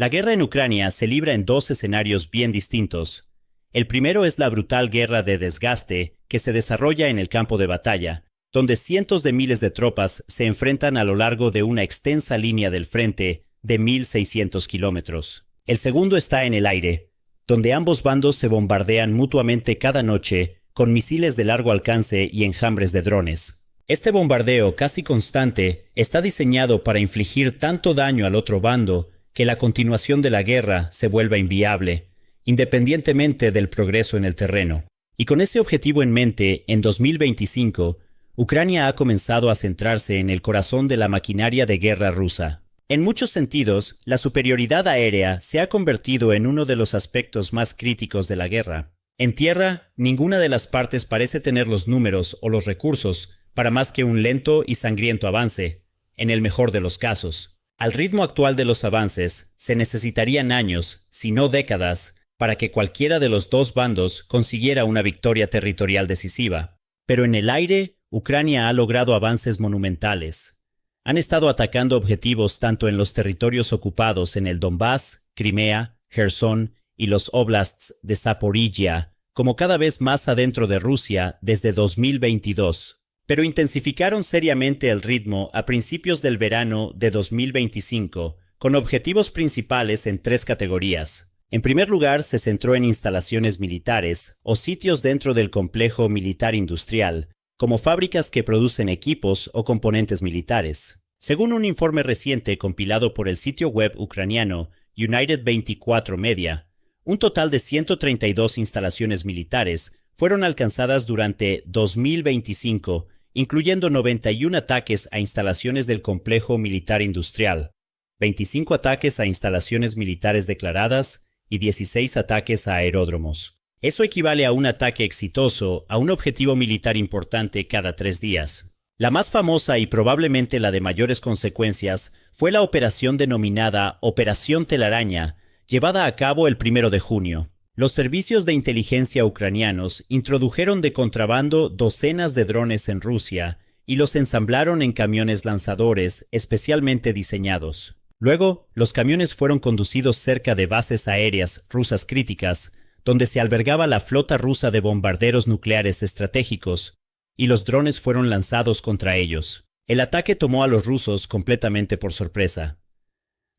La guerra en Ucrania se libra en dos escenarios bien distintos. El primero es la brutal guerra de desgaste que se desarrolla en el campo de batalla, donde cientos de miles de tropas se enfrentan a lo largo de una extensa línea del frente de 1.600 kilómetros. El segundo está en el aire, donde ambos bandos se bombardean mutuamente cada noche con misiles de largo alcance y enjambres de drones. Este bombardeo casi constante está diseñado para infligir tanto daño al otro bando que la continuación de la guerra se vuelva inviable, independientemente del progreso en el terreno. Y con ese objetivo en mente, en 2025, Ucrania ha comenzado a centrarse en el corazón de la maquinaria de guerra rusa. En muchos sentidos, la superioridad aérea se ha convertido en uno de los aspectos más críticos de la guerra. En tierra, ninguna de las partes parece tener los números o los recursos para más que un lento y sangriento avance, en el mejor de los casos. Al ritmo actual de los avances, se necesitarían años, si no décadas, para que cualquiera de los dos bandos consiguiera una victoria territorial decisiva. Pero en el aire, Ucrania ha logrado avances monumentales. Han estado atacando objetivos tanto en los territorios ocupados en el Donbass, Crimea, Jersón y los oblasts de Zaporizhia, como cada vez más adentro de Rusia desde 2022. Pero intensificaron seriamente el ritmo a principios del verano de 2025, con objetivos principales en tres categorías. En primer lugar, se centró en instalaciones militares o sitios dentro del complejo militar industrial, como fábricas que producen equipos o componentes militares. Según un informe reciente compilado por el sitio web ucraniano United 24 Media, un total de 132 instalaciones militares fueron alcanzadas durante 2025, incluyendo 91 ataques a instalaciones del complejo militar industrial, 25 ataques a instalaciones militares declaradas y 16 ataques a aeródromos. Eso equivale a un ataque exitoso a un objetivo militar importante cada 3 días. La más famosa y probablemente la de mayores consecuencias fue la operación denominada Operación Telaraña, llevada a cabo el 1 de junio. Los servicios de inteligencia ucranianos introdujeron de contrabando docenas de drones en Rusia y los ensamblaron en camiones lanzadores especialmente diseñados. Luego, los camiones fueron conducidos cerca de bases aéreas rusas críticas, donde se albergaba la flota rusa de bombarderos nucleares estratégicos, y los drones fueron lanzados contra ellos. El ataque tomó a los rusos completamente por sorpresa.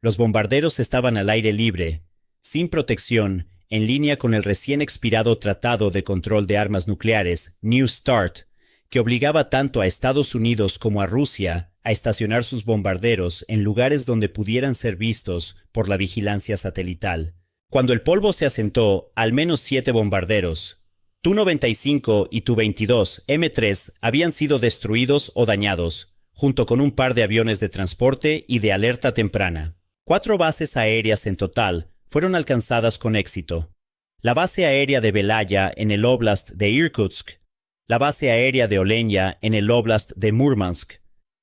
Los bombarderos estaban al aire libre, sin protección, en línea con el recién expirado Tratado de Control de Armas Nucleares, New START, que obligaba tanto a Estados Unidos como a Rusia a estacionar sus bombarderos en lugares donde pudieran ser vistos por la vigilancia satelital. Cuando el polvo se asentó, al menos 7 bombarderos, Tu-95 y Tu-22 M3 habían sido destruidos o dañados, junto con un par de aviones de transporte y de alerta temprana. 4 bases aéreas en total fueron alcanzadas con éxito. La base aérea de Belaya en el Oblast de Irkutsk, la base aérea de Olenia en el Oblast de Murmansk,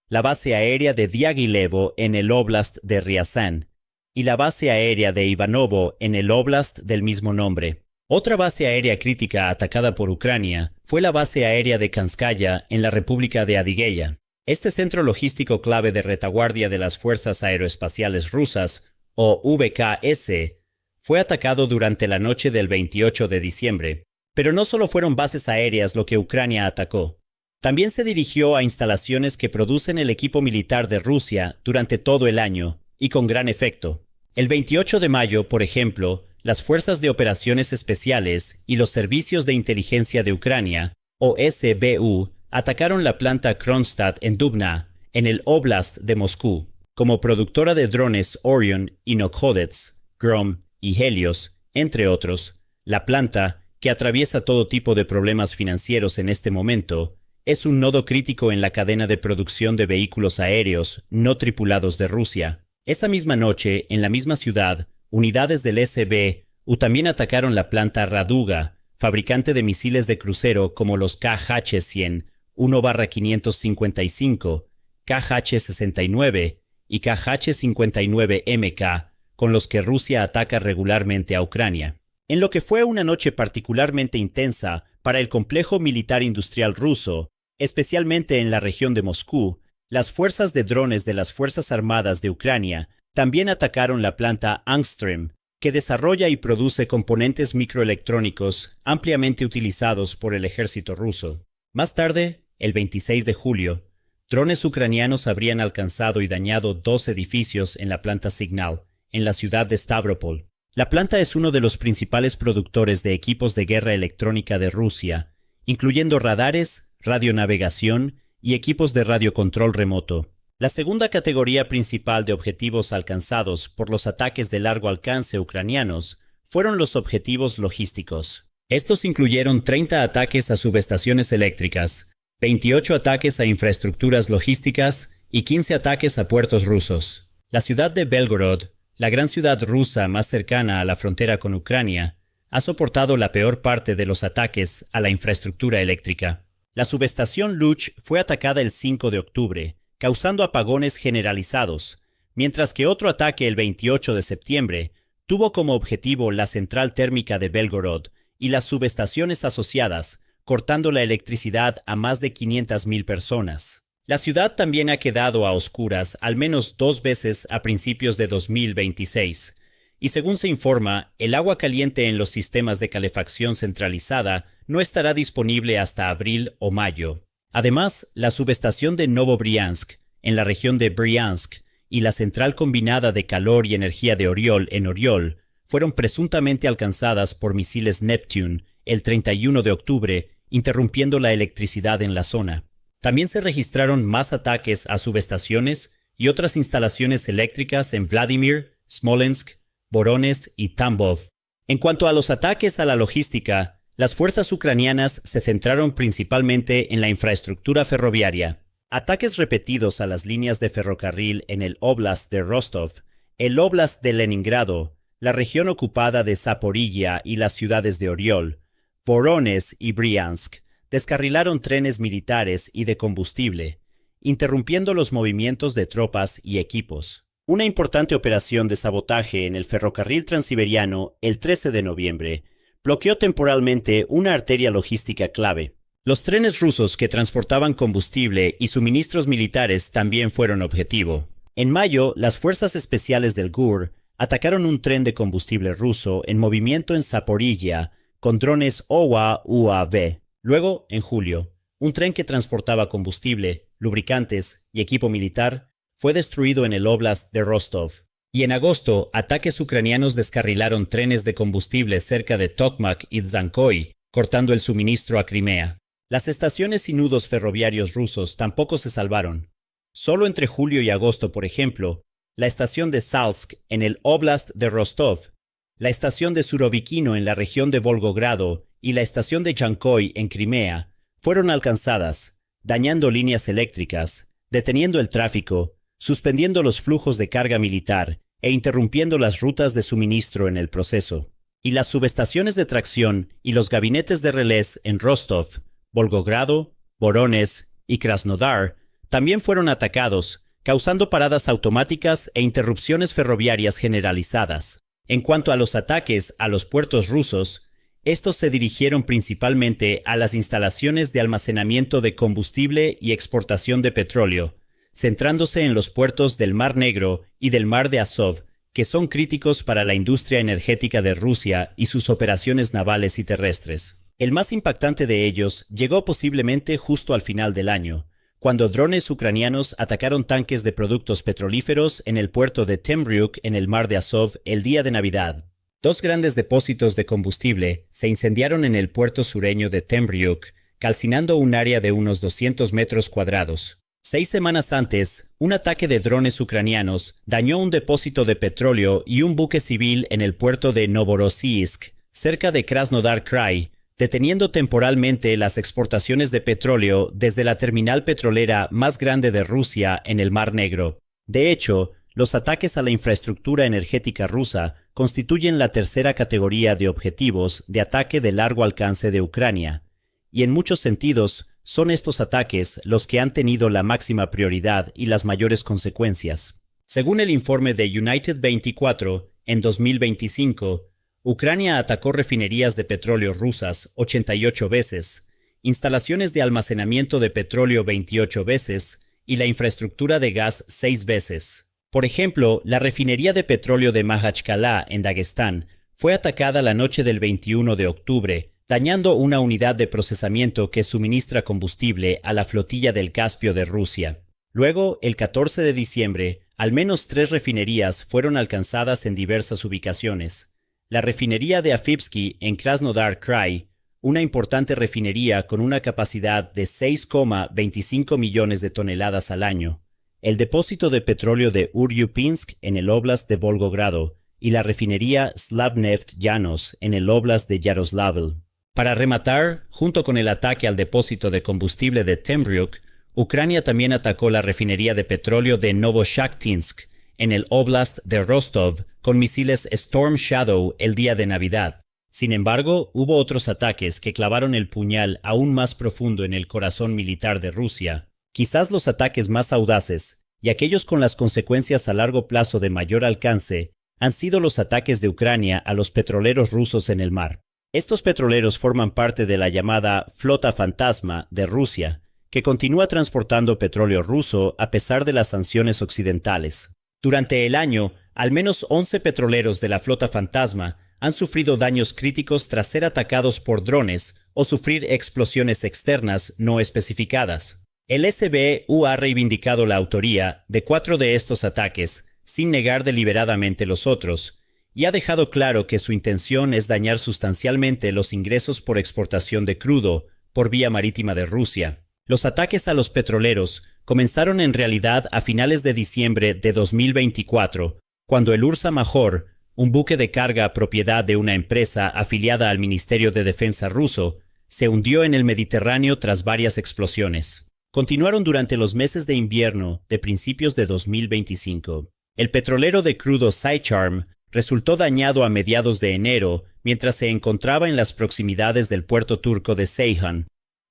la base aérea de Diaghilevo en el Oblast de Ryazan y la base aérea de Ivanovo en el Oblast del mismo nombre. Otra base aérea crítica atacada por Ucrania fue la base aérea de Kanskaya en la República de Adigueya. Este centro logístico clave de retaguardia de las Fuerzas Aeroespaciales Rusas, o VKS, fue atacado durante la noche del 28 de diciembre. Pero no solo fueron bases aéreas lo que Ucrania atacó. También se dirigió a instalaciones que producen el equipo militar de Rusia durante todo el año, y con gran efecto. El 28 de mayo, por ejemplo, las Fuerzas de Operaciones Especiales y los Servicios de Inteligencia de Ucrania, o SBU, atacaron la planta Kronstadt en Dubna, en el Oblast de Moscú. Como productora de drones Orion y Nokhodets, Grom y Helios, entre otros, la planta, que atraviesa todo tipo de problemas financieros en este momento, es un nodo crítico en la cadena de producción de vehículos aéreos no tripulados de Rusia. Esa misma noche, en la misma ciudad, unidades del SBU también atacaron la planta Raduga, fabricante de misiles de crucero como los KH-100, 1-555, KH-69 y KH-59MK, con los que Rusia ataca regularmente a Ucrania. En lo que fue una noche particularmente intensa para el complejo militar industrial ruso, especialmente en la región de Moscú, las fuerzas de drones de las Fuerzas Armadas de Ucrania También atacaron la planta Angstrom, que desarrolla y produce componentes microelectrónicos ampliamente utilizados por el ejército ruso. Más tarde, el 26 de julio, drones ucranianos habrían alcanzado y dañado 2 edificios en la planta Signal, en la ciudad de Stavropol. La planta es uno de los principales productores de equipos de guerra electrónica de Rusia, incluyendo radares, radionavegación y equipos de radiocontrol remoto. La segunda categoría principal de objetivos alcanzados por los ataques de largo alcance ucranianos fueron los objetivos logísticos. Estos incluyeron 30 ataques a subestaciones eléctricas, 28 ataques a infraestructuras logísticas y 15 ataques a puertos rusos. La ciudad de Belgorod, la gran ciudad rusa más cercana a la frontera con Ucrania, ha soportado la peor parte de los ataques a la infraestructura eléctrica. La subestación Luch fue atacada el 5 de octubre, causando apagones generalizados, mientras que otro ataque el 28 de septiembre tuvo como objetivo la central térmica de Belgorod y las subestaciones asociadas, cortando la electricidad a más de 500,000 personas. La ciudad también ha quedado a oscuras al menos 2 veces a principios de 2026, y según se informa, el agua caliente en los sistemas de calefacción centralizada no estará disponible hasta abril o mayo. Además, la subestación de Novobriansk, en la región de Briansk, y la central combinada de calor y energía de Oriol en Oriol fueron presuntamente alcanzadas por misiles Neptune el 31 de octubre, interrumpiendo la electricidad en la zona. También se registraron más ataques a subestaciones y otras instalaciones eléctricas en Vladimir, Smolensk, Voronezh y Tambov. En cuanto a los ataques a la logística, las fuerzas ucranianas se centraron principalmente en la infraestructura ferroviaria. Ataques repetidos a las líneas de ferrocarril en el Oblast de Rostov, el Oblast de Leningrado, la región ocupada de Zaporilla y las ciudades de Oriol, Voronezh y Briansk, descarrilaron trenes militares y de combustible, interrumpiendo los movimientos de tropas y equipos. Una importante operación de sabotaje en el ferrocarril transiberiano el 13 de noviembre bloqueó temporalmente una arteria logística clave. Los trenes rusos que transportaban combustible y suministros militares también fueron objetivo. En mayo, las fuerzas especiales del GUR atacaron un tren de combustible ruso en movimiento en Zaporilla con drones OWA-UAV. Luego, en julio, un tren que transportaba combustible, lubricantes y equipo militar fue destruido en el Oblast de Rostov. Y en agosto, ataques ucranianos descarrilaron trenes de combustible cerca de Tokmak y Dzhankoy, cortando el suministro a Crimea. Las estaciones y nudos ferroviarios rusos tampoco se salvaron. Solo entre julio y agosto, por ejemplo, la estación de Salsk en el Oblast de Rostov, la estación de Surovikino en la región de Volgogrado y la estación de Dzhankoy en Crimea fueron alcanzadas, dañando líneas eléctricas, deteniendo el tráfico, suspendiendo los flujos de carga militar e interrumpiendo las rutas de suministro en el proceso. Y las subestaciones de tracción y los gabinetes de relés en Rostov, Volgogrado, Voronezh y Krasnodar también fueron atacados, causando paradas automáticas e interrupciones ferroviarias generalizadas. En cuanto a los ataques a los puertos rusos, estos se dirigieron principalmente a las instalaciones de almacenamiento de combustible y exportación de petróleo, centrándose en los puertos del Mar Negro y del Mar de Azov, que son críticos para la industria energética de Rusia y sus operaciones navales y terrestres. El más impactante de ellos llegó posiblemente justo al final del año, cuando drones ucranianos atacaron tanques de productos petrolíferos en el puerto de Temryuk en el Mar de Azov el día de Navidad. 2 grandes depósitos de combustible se incendiaron en el puerto sureño de Temryuk, calcinando un área de unos 200 metros cuadrados. 6 semanas antes, un ataque de drones ucranianos dañó un depósito de petróleo y un buque civil en el puerto de Novorossiysk, cerca de Krasnodar Krai, deteniendo temporalmente las exportaciones de petróleo desde la terminal petrolera más grande de Rusia en el Mar Negro. De hecho, los ataques a la infraestructura energética rusa constituyen la tercera categoría de objetivos de ataque de largo alcance de Ucrania, y en muchos sentidos son estos ataques los que han tenido la máxima prioridad y las mayores consecuencias. Según el informe de United 24, en 2025, Ucrania atacó refinerías de petróleo rusas 88 veces, instalaciones de almacenamiento de petróleo 28 veces y la infraestructura de gas 6 veces. Por ejemplo, la refinería de petróleo de Makhachkala, en Dagestán, fue atacada la noche del 21 de octubre, dañando una unidad de procesamiento que suministra combustible a la flotilla del Caspio de Rusia. Luego, el 14 de diciembre, al menos 3 refinerías fueron alcanzadas en diversas ubicaciones. La refinería de Afipsky en Krasnodar Krai, una importante refinería con una capacidad de 6,25 millones de toneladas al año. El depósito de petróleo de Uryupinsk en el Oblast de Volgogrado y la refinería Slavneft Yanos en el Oblast de Yaroslavl. Para rematar, junto con el ataque al depósito de combustible de Temryuk, Ucrania también atacó la refinería de petróleo de Novoshaktinsk en el Oblast de Rostov con misiles Storm Shadow el día de Navidad. Sin embargo, hubo otros ataques que clavaron el puñal aún más profundo en el corazón militar de Rusia. Quizás los ataques más audaces, y aquellos con las consecuencias a largo plazo de mayor alcance, han sido los ataques de Ucrania a los petroleros rusos en el mar. Estos petroleros forman parte de la llamada Flota Fantasma de Rusia, que continúa transportando petróleo ruso a pesar de las sanciones occidentales. Durante el año, al menos 11 petroleros de la Flota Fantasma han sufrido daños críticos tras ser atacados por drones o sufrir explosiones externas no especificadas. El SBU ha reivindicado la autoría de 4 de estos ataques, sin negar deliberadamente los otros, y ha dejado claro que su intención es dañar sustancialmente los ingresos por exportación de crudo por vía marítima de Rusia. Los ataques a los petroleros comenzaron en realidad a finales de diciembre de 2024, cuando el Ursa Major, un buque de carga propiedad de una empresa afiliada al Ministerio de Defensa ruso, se hundió en el Mediterráneo tras varias explosiones. Continuaron durante los meses de invierno de principios de 2025. El petrolero de crudo Sycharm resultó dañado a mediados de enero mientras se encontraba en las proximidades del puerto turco de Ceyhan.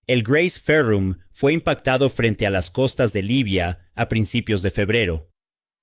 El Grace Ferrum fue impactado frente a las costas de Libia a principios de febrero.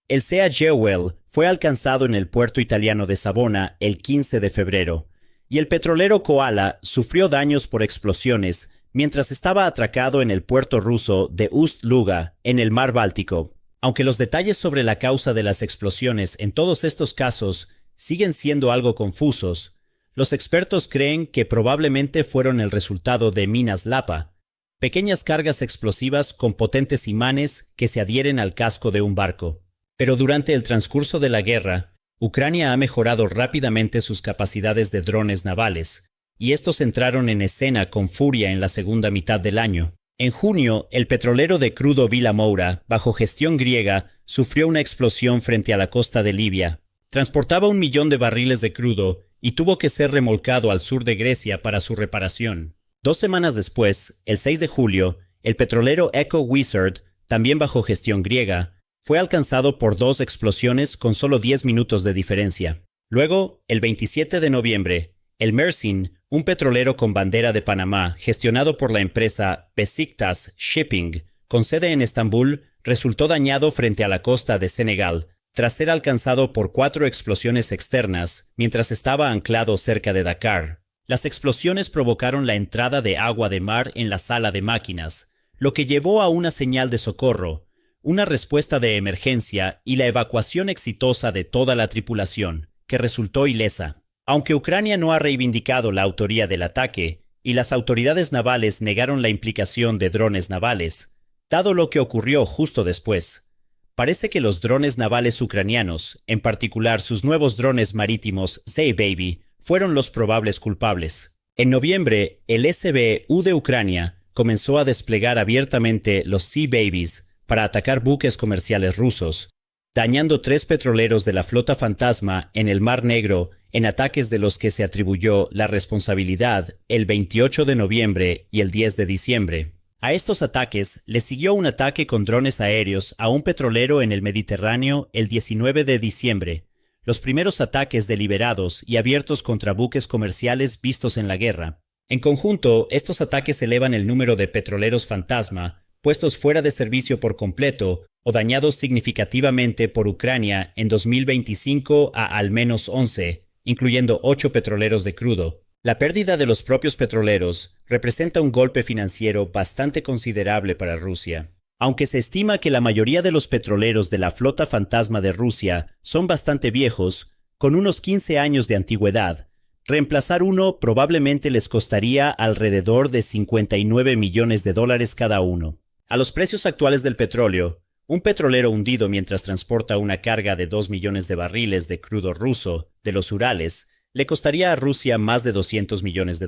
El Sea Jewel fue alcanzado en el puerto italiano de Savona el 15 de febrero, y el petrolero Koala sufrió daños por explosiones mientras estaba atracado en el puerto ruso de Ust-Luga, en el mar Báltico. Aunque los detalles sobre la causa de las explosiones en todos estos casos siguen siendo algo confusos, los expertos creen que probablemente fueron el resultado de minas Lapa, pequeñas cargas explosivas con potentes imanes que se adhieren al casco de un barco. Pero durante el transcurso de la guerra, Ucrania ha mejorado rápidamente sus capacidades de drones navales, y estos entraron en escena con furia en la segunda mitad del año. En junio, el petrolero de crudo Villa Moura, bajo gestión griega, sufrió una explosión frente a la costa de Libia. Transportaba 1 millón de barriles de crudo y tuvo que ser remolcado al sur de Grecia para su reparación. 2 semanas después, el 6 de julio, el petrolero Eco Wizard, también bajo gestión griega, fue alcanzado por 2 explosiones con solo 10 minutos de diferencia. Luego, el 27 de noviembre, el Mersin, un petrolero con bandera de Panamá, gestionado por la empresa Besiktas Shipping, con sede en Estambul, resultó dañado frente a la costa de Senegal, tras ser alcanzado por 4 explosiones externas mientras estaba anclado cerca de Dakar. Las explosiones provocaron la entrada de agua de mar en la sala de máquinas, lo que llevó a una señal de socorro, una respuesta de emergencia y la evacuación exitosa de toda la tripulación, que resultó ilesa. Aunque Ucrania no ha reivindicado la autoría del ataque, y las autoridades navales negaron la implicación de drones navales, dado lo que ocurrió justo después, parece que los drones navales ucranianos, en particular sus nuevos drones marítimos Z-Baby, fueron los probables culpables. En noviembre, el SBU de Ucrania comenzó a desplegar abiertamente los Sea Babies para atacar buques comerciales rusos, dañando 3 petroleros de la Flota Fantasma en el Mar Negro en ataques de los que se atribuyó la responsabilidad el 28 de noviembre y el 10 de diciembre. A estos ataques le siguió un ataque con drones aéreos a un petrolero en el Mediterráneo el 19 de diciembre, los primeros ataques deliberados y abiertos contra buques comerciales vistos en la guerra. En conjunto, estos ataques elevan el número de petroleros fantasma puestos fuera de servicio por completo o dañados significativamente por Ucrania en 2025 a al menos 11, incluyendo 8 petroleros de crudo. La pérdida de los propios petroleros representa un golpe financiero bastante considerable para Rusia. Aunque se estima que la mayoría de los petroleros de la flota fantasma de Rusia son bastante viejos, con unos 15 años de antigüedad, reemplazar uno probablemente les costaría alrededor de $59 millones cada uno. A los precios actuales del petróleo, un petrolero hundido mientras transporta una carga de 2 millones de barriles de crudo ruso de los Urales le costaría a Rusia más de $200 millones.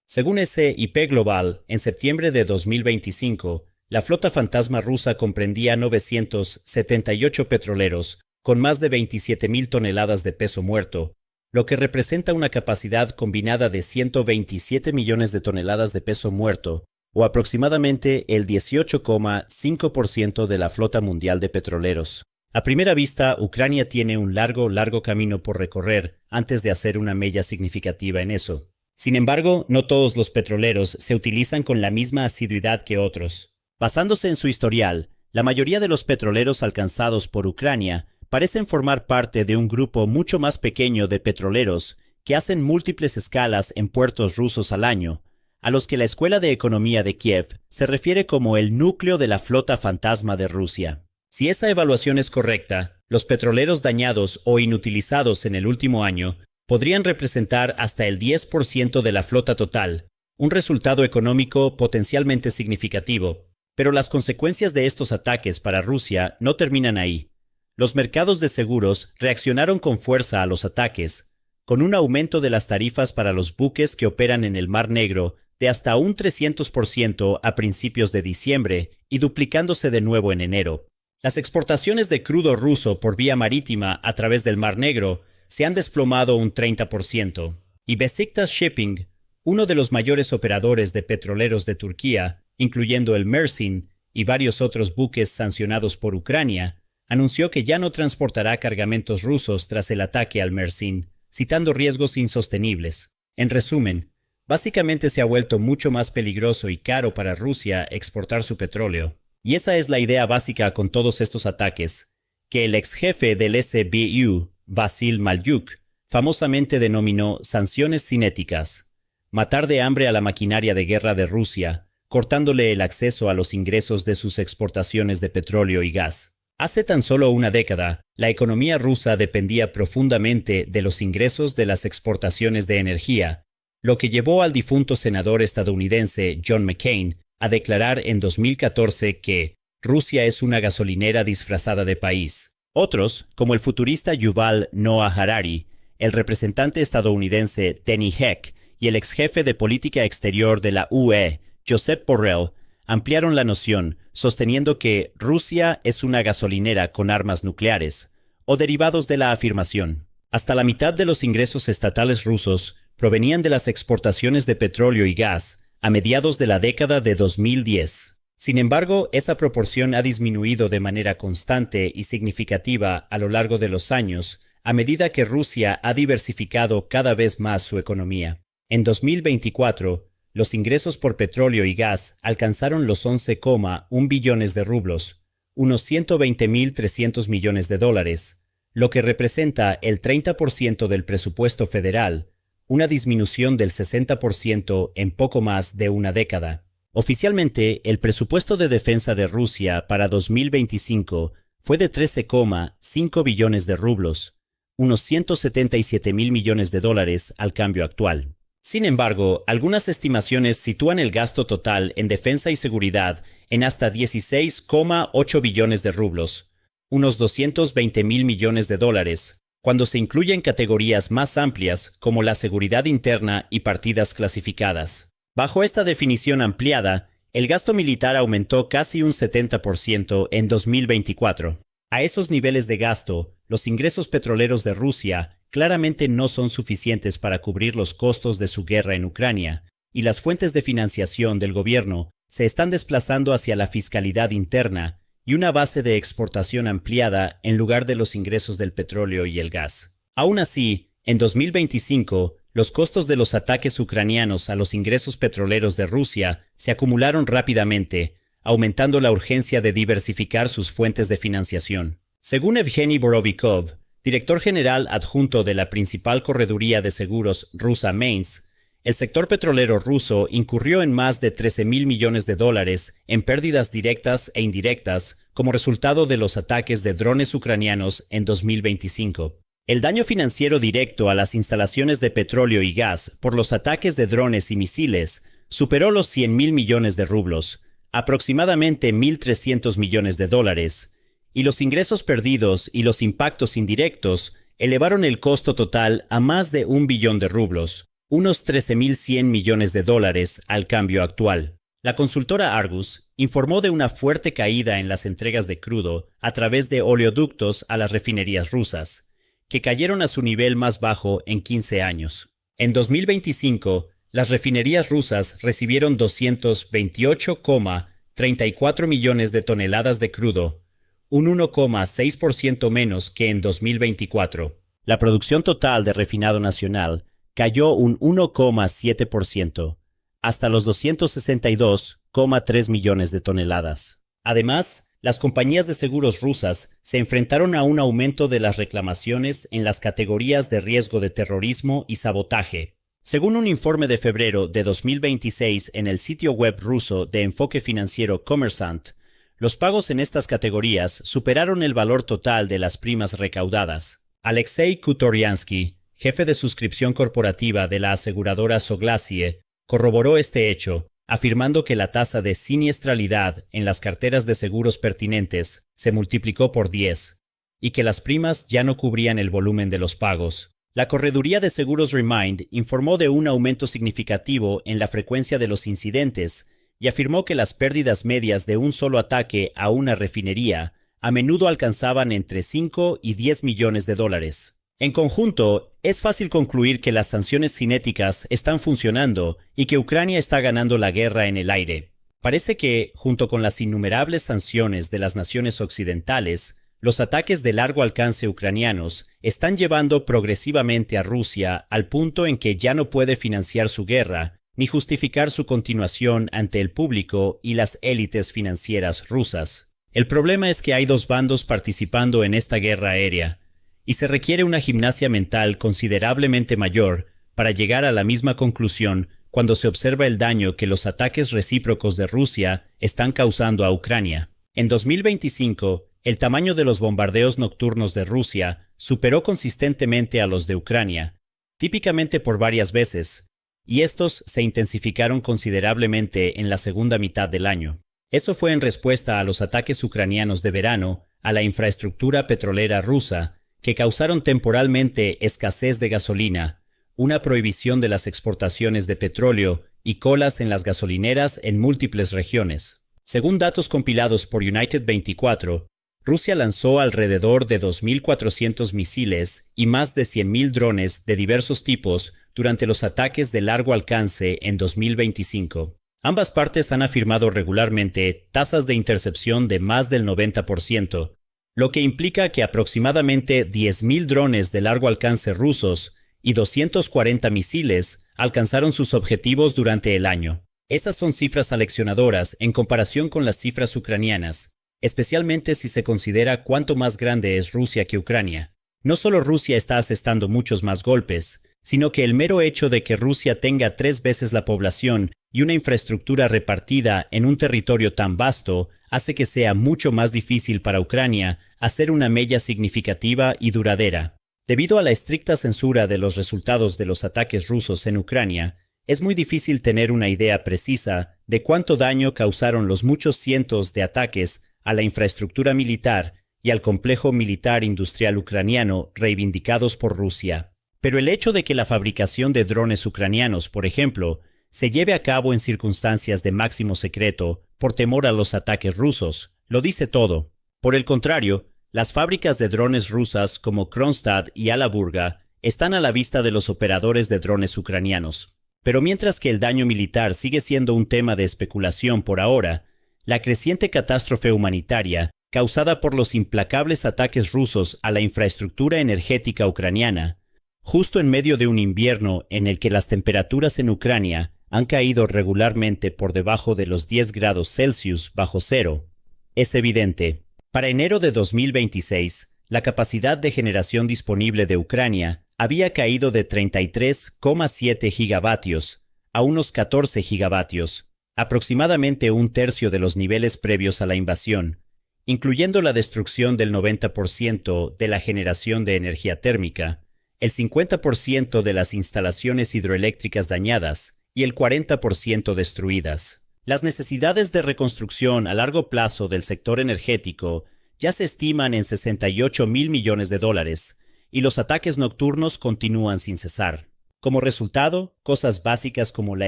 Según S&P Global, en septiembre de 2025, la flota fantasma rusa comprendía 978 petroleros con más de 27,000 toneladas de peso muerto, lo que representa una capacidad combinada de 127 millones de toneladas de peso muerto, o aproximadamente el 18,5% de la flota mundial de petroleros. A primera vista, Ucrania tiene un largo camino por recorrer antes de hacer una mella significativa en eso. Sin embargo, no todos los petroleros se utilizan con la misma asiduidad que otros. Basándose en su historial, la mayoría de los petroleros alcanzados por Ucrania parecen formar parte de un grupo mucho más pequeño de petroleros que hacen múltiples escalas en puertos rusos al año, a los que la Escuela de Economía de Kiev se refiere como el núcleo de la flota fantasma de Rusia. Si esa evaluación es correcta, los petroleros dañados o inutilizados en el último año podrían representar hasta el 10% de la flota total, un resultado económico potencialmente significativo. Pero las consecuencias de estos ataques para Rusia no terminan ahí. Los mercados de seguros reaccionaron con fuerza a los ataques, con un aumento de las tarifas para los buques que operan en el Mar Negro de hasta un 300% a principios de diciembre y duplicándose de nuevo en enero. Las exportaciones de crudo ruso por vía marítima a través del Mar Negro se han desplomado un 30%, y Besiktas Shipping, uno de los mayores operadores de petroleros de Turquía, incluyendo el Mersin y varios otros buques sancionados por Ucrania, anunció que ya no transportará cargamentos rusos tras el ataque al Mersin, citando riesgos insostenibles. En resumen, básicamente se ha vuelto mucho más peligroso y caro para Rusia exportar su petróleo. Y esa es la idea básica con todos estos ataques, que el ex jefe del SBU, Vasil Malyuk, famosamente denominó sanciones cinéticas, matar de hambre a la maquinaria de guerra de Rusia, cortándole el acceso a los ingresos de sus exportaciones de petróleo y gas. Hace tan solo una década, la economía rusa dependía profundamente de los ingresos de las exportaciones de energía, lo que llevó al difunto senador estadounidense John McCain a declarar en 2014 que Rusia es una gasolinera disfrazada de país. Otros, como el futurista Yuval Noah Harari, el representante estadounidense Denny Heck y el ex jefe de política exterior de la UE, Josep Borrell, ampliaron la noción, sosteniendo que Rusia es una gasolinera con armas nucleares, o derivados de la afirmación. Hasta la mitad de los ingresos estatales rusos provenían de las exportaciones de petróleo y gas a mediados de la década de 2010. Sin embargo, esa proporción ha disminuido de manera constante y significativa a lo largo de los años, a medida que Rusia ha diversificado cada vez más su economía. En 2024, los ingresos por petróleo y gas alcanzaron los 11,1 billones de rublos, unos 120.300 millones de dólares, lo que representa el 30% del presupuesto federal, una disminución del 60% en poco más de una década. Oficialmente, el presupuesto de defensa de Rusia para 2025 fue de 13,5 billones de rublos, unos 177.000 millones de dólares al cambio actual. Sin embargo, algunas estimaciones sitúan el gasto total en defensa y seguridad en hasta 16,8 billones de rublos, unos 220.000 millones de dólares, cuando se incluyen categorías más amplias como la seguridad interna y partidas clasificadas. Bajo esta definición ampliada, el gasto militar aumentó casi un 70% en 2024. A esos niveles de gasto, los ingresos petroleros de Rusia claramente no son suficientes para cubrir los costos de su guerra en Ucrania, y las fuentes de financiación del gobierno se están desplazando hacia la fiscalidad interna y una base de exportación ampliada en lugar de los ingresos del petróleo y el gas. Aún así, en 2025, los costos de los ataques ucranianos a los ingresos petroleros de Rusia se acumularon rápidamente, aumentando la urgencia de diversificar sus fuentes de financiación. Según Evgeny Borovikov, director general adjunto de la principal correduría de seguros rusa Mainz, El sector petrolero ruso incurrió en más de 13.000 millones de dólares en pérdidas directas e indirectas como resultado de los ataques de drones ucranianos en 2025. El daño financiero directo a las instalaciones de petróleo y gas por los ataques de drones y misiles superó los 100.000 millones de rublos, aproximadamente 1.300 millones de dólares, y los ingresos perdidos y los impactos indirectos elevaron el costo total a más de 1 billón de rublos, unos 13.100 millones de dólares al cambio actual. La consultora Argus informó de una fuerte caída en las entregas de crudo a través de oleoductos a las refinerías rusas, que cayeron a su nivel más bajo en 15 años. En 2025, las refinerías rusas recibieron 228,34 millones de toneladas de crudo, un 1,6% menos que en 2024. La producción total de refinado nacional cayó un 1,7%, hasta los 262,3 millones de toneladas. Además, las compañías de seguros rusas se enfrentaron a un aumento de las reclamaciones en las categorías de riesgo de terrorismo y sabotaje. Según un informe de febrero de 2026 en el sitio web ruso de enfoque financiero Kommersant, los pagos en estas categorías superaron el valor total de las primas recaudadas. Alexei Kutoryansky, jefe de suscripción corporativa de la aseguradora Soglasie, corroboró este hecho, afirmando que la tasa de siniestralidad en las carteras de seguros pertinentes se multiplicó por 10 y que las primas ya no cubrían el volumen de los pagos. La correduría de seguros Remind informó de un aumento significativo en la frecuencia de los incidentes y afirmó que las pérdidas medias de un solo ataque a una refinería a menudo alcanzaban entre 5 y 10 millones de dólares. En conjunto, es fácil concluir que las sanciones cinéticas están funcionando y que Ucrania está ganando la guerra en el aire. Parece que, junto con las innumerables sanciones de las naciones occidentales, los ataques de largo alcance ucranianos están llevando progresivamente a Rusia al punto en que ya no puede financiar su guerra ni justificar su continuación ante el público y las élites financieras rusas. El problema es que hay dos bandos participando en esta guerra aérea, y se requiere una gimnasia mental considerablemente mayor para llegar a la misma conclusión cuando se observa el daño que los ataques recíprocos de Rusia están causando a Ucrania. En 2025, el tamaño de los bombardeos nocturnos de Rusia superó consistentemente a los de Ucrania, típicamente por varias veces, y estos se intensificaron considerablemente en la segunda mitad del año. Eso fue en respuesta a los ataques ucranianos de verano a la infraestructura petrolera rusa, que causaron temporalmente escasez de gasolina, una prohibición de las exportaciones de petróleo y colas en las gasolineras en múltiples regiones. Según datos compilados por United 24, Rusia lanzó alrededor de 2.400 misiles y más de 100.000 drones de diversos tipos durante los ataques de largo alcance en 2025. Ambas partes han afirmado regularmente tasas de intercepción de más del 90%, lo que implica que aproximadamente 10.000 drones de largo alcance rusos y 240 misiles alcanzaron sus objetivos durante el año. Esas son cifras aleccionadoras en comparación con las cifras ucranianas, especialmente si se considera cuánto más grande es Rusia que Ucrania. No solo Rusia está asestando muchos más golpes, sino que el mero hecho de que Rusia tenga 3 veces la población y una infraestructura repartida en un territorio tan vasto hace que sea mucho más difícil para Ucrania hacer una mella significativa y duradera. Debido a la estricta censura de los resultados de los ataques rusos en Ucrania, es muy difícil tener una idea precisa de cuánto daño causaron los muchos cientos de ataques a la infraestructura militar y al complejo militar industrial ucraniano reivindicados por Rusia. Pero el hecho de que la fabricación de drones ucranianos, por ejemplo, se lleve a cabo en circunstancias de máximo secreto por temor a los ataques rusos, lo dice todo. Por el contrario, las fábricas de drones rusas como Kronstadt y Alaburga están a la vista de los operadores de drones ucranianos. Pero mientras que el daño militar sigue siendo un tema de especulación por ahora, la creciente catástrofe humanitaria causada por los implacables ataques rusos a la infraestructura energética ucraniana, justo en medio de un invierno en el que las temperaturas en Ucrania han caído regularmente por debajo de los 10 grados Celsius bajo cero, es evidente. Para enero de 2026, la capacidad de generación disponible de Ucrania había caído de 33,7 gigavatios a unos 14 gigavatios, aproximadamente un tercio de los niveles previos a la invasión, incluyendo la destrucción del 90% de la generación de energía térmica, el 50% de las instalaciones hidroeléctricas dañadas y el 40% destruidas. Las necesidades de reconstrucción a largo plazo del sector energético ya se estiman en 68,000 millones de dólares, y los ataques nocturnos continúan sin cesar. Como resultado, cosas básicas como la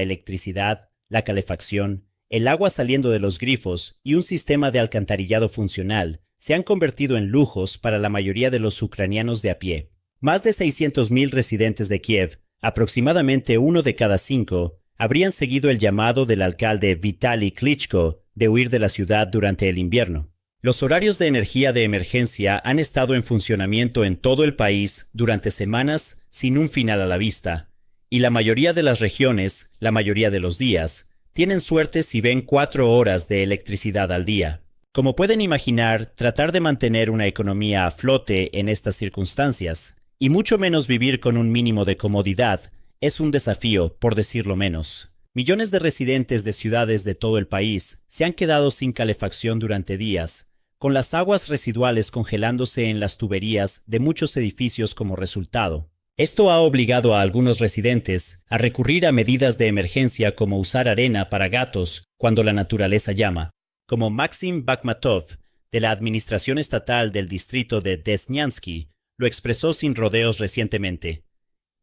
electricidad, la calefacción, el agua saliendo de los grifos y un sistema de alcantarillado funcional se han convertido en lujos para la mayoría de los ucranianos de a pie. Más de 600,000 residentes de Kiev, aproximadamente 1 de cada 5, habrían seguido el llamado del alcalde Vitaly Klitschko de huir de la ciudad durante el invierno. Los horarios de energía de emergencia han estado en funcionamiento en todo el país durante semanas sin un final a la vista, y la mayoría de las regiones, la mayoría de los días, tienen suerte si ven 4 horas de electricidad al día. Como pueden imaginar, tratar de mantener una economía a flote en estas circunstancias, y mucho menos vivir con un mínimo de comodidad, es un desafío, por decirlo menos. Millones de residentes de ciudades de todo el país se han quedado sin calefacción durante días, con las aguas residuales congelándose en las tuberías de muchos edificios como resultado. Esto ha obligado a algunos residentes a recurrir a medidas de emergencia como usar arena para gatos cuando la naturaleza llama, como Maxim Bakhmatov, de la Administración Estatal del Distrito de Desnyansky, lo expresó sin rodeos recientemente.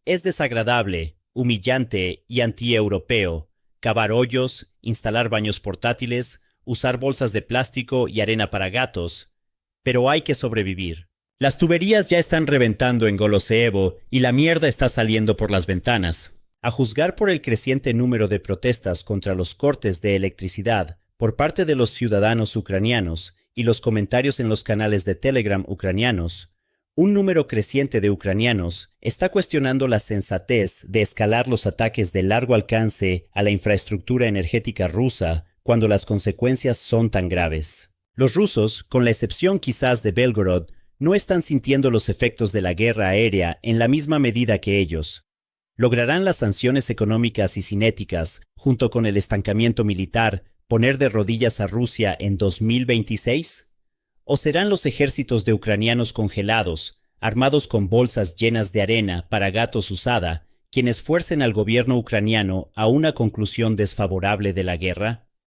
Es desagradable, humillante y antieuropeo cavar hoyos, instalar baños portátiles, usar bolsas de plástico y arena para gatos, pero hay que sobrevivir. Las tuberías ya están reventando en Goloseevo y la mierda está saliendo por las ventanas. A juzgar por el creciente número de protestas contra los cortes de electricidad por parte de los ciudadanos ucranianos y los comentarios en los canales de Telegram ucranianos, un número creciente de ucranianos está cuestionando la sensatez de escalar los ataques de largo alcance a la infraestructura energética rusa cuando las consecuencias son tan graves. Los rusos, con la excepción quizás de Belgorod, no están sintiendo los efectos de la guerra aérea en la misma medida que ellos. ¿Lograrán las sanciones económicas y cinéticas, junto con el estancamiento militar, poner de rodillas a Rusia en 2026? ¿O serán los ejércitos de ucranianos congelados, armados con bolsas llenas de arena para gatos usada, quienes fuercen al gobierno ucraniano a una conclusión desfavorable de la guerra?